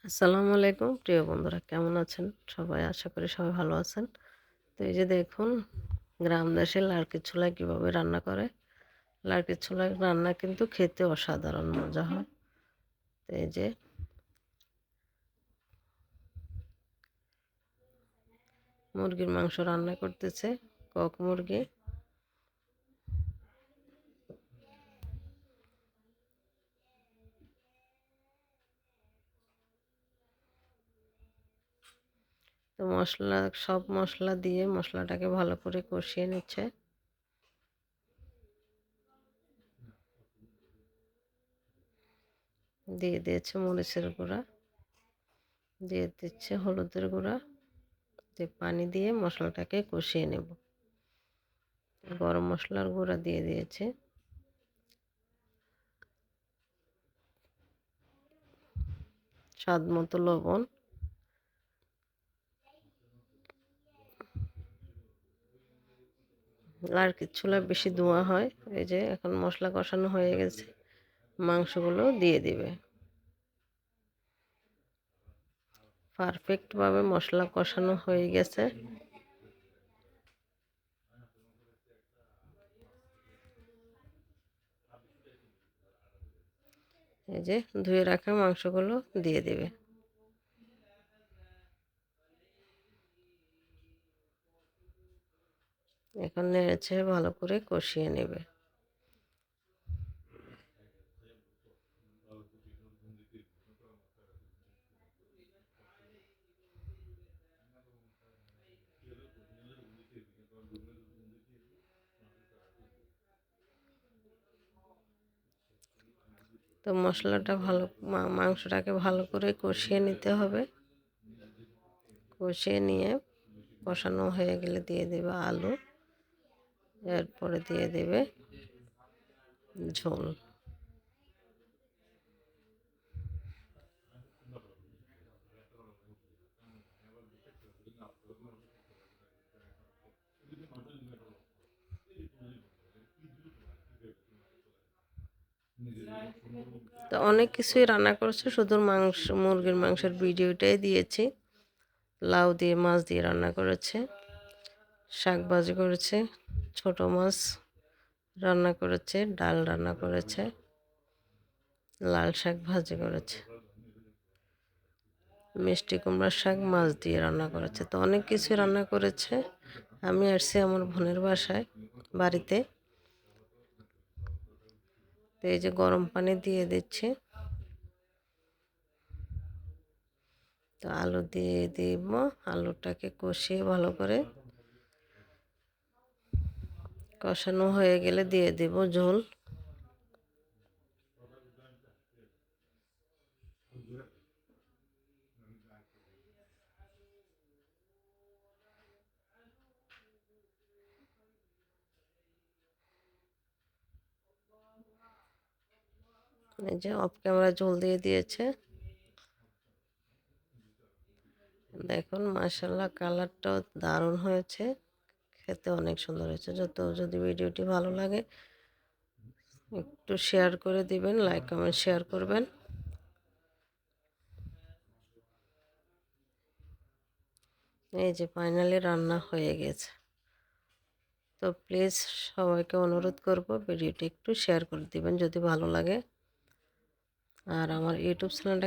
আসসালামু আলাইকুম প্রিয় বন্ধুরা, কেমন আছেন সবাই? আশা করি সবাই ভালো আছেন। তো এই যে দেখুন, গ্রাম দেশে লার্কির ছোলায় কীভাবে রান্না করে। লার্কির ছোলায় রান্না কিন্তু খেতে অসাধারণ মজা হয়। তো এই যে মুরগির মাংস রান্না করতেছে, কক মুরগি। তো সব মশলা দিয়ে মশলাটাকে ভালো করে কষিয়ে নিচ্ছে। দিয়ে দিয়েছে মরিচের গুঁড়া, দিয়ে দিচ্ছে হলুদের গুঁড়া, দিয়ে পানি দিয়ে মশলাটাকে কষিয়ে নেব। গরম মশলার গুঁড়া দিয়ে দিয়েছে, স্বাদ মতো লবণ। লার্কির ছোলা বেশি ধোয়া হয়। এই যে এখন মশলা কষানো হয়ে গেছে, মাংসগুলো দিয়ে দিবে। পারফেক্টভাবে মশলা কষানো হয়ে গেছে। এই যে ধুয়ে রাখা মাংসগুলো দিয়ে দিবে। এখন নেড়েছে ভালো করে কষিয়ে নেবে। তো মশলাটা ভালো, মাংসটাকে ভালো করে কষিয়ে নিতে হবে। কষিয়ে নিয়ে কষানো হয়ে গেলে দিয়ে দেবে আলু, এরপরে দিয়ে দেবে ঝোল। তো অনেক কিছুই রান্না করেছে, শুধু মুরগির মাংসের ভিডিওটাই দিয়েছি। লাউ দিয়ে মাছ দিয়ে রান্না করেছে, শাক ভাজি করেছে, ছোট মাছ রান্না করেছে, ডাল রান্না করেছে, লাল শাক ভাজি করেছে, মিষ্টি কুমড়ার শাক মাছ দিয়ে রান্না করেছে। তো অনেক কিছু রান্না করেছে। আমি আসছি আমার বোনের বাড়িতে। তো এই যে গরম পানি দিয়ে দিচ্ছি। তো আলু দিয়ে দিব, আলুটাকে কষিয়ে ভালো করে কষানো হয়ে গেলে দিয়ে দেব ঝোল। এই যে অফ ক্যামেরা ঝোল দিয়ে দিয়েছে। দেখুন মাশাআল্লাহ, কালারটাও দারুণ হয়েছে, খেতে অনেক সুন্দর হয়েছে। যদি ভিডিওটি ভালো লাগে একটু শেয়ার করে দিবেন, লাইক কমেন্ট শেয়ার করবেন। এই যে ফাইনালি রান্না হয়ে গেছে। তো প্লিজ সবাইকে অনুরোধ করব ভিডিওটি একটু শেয়ার করে দিবেন যদি ভালো লাগে। আর আমার ইউটিউব চ্যানেলটা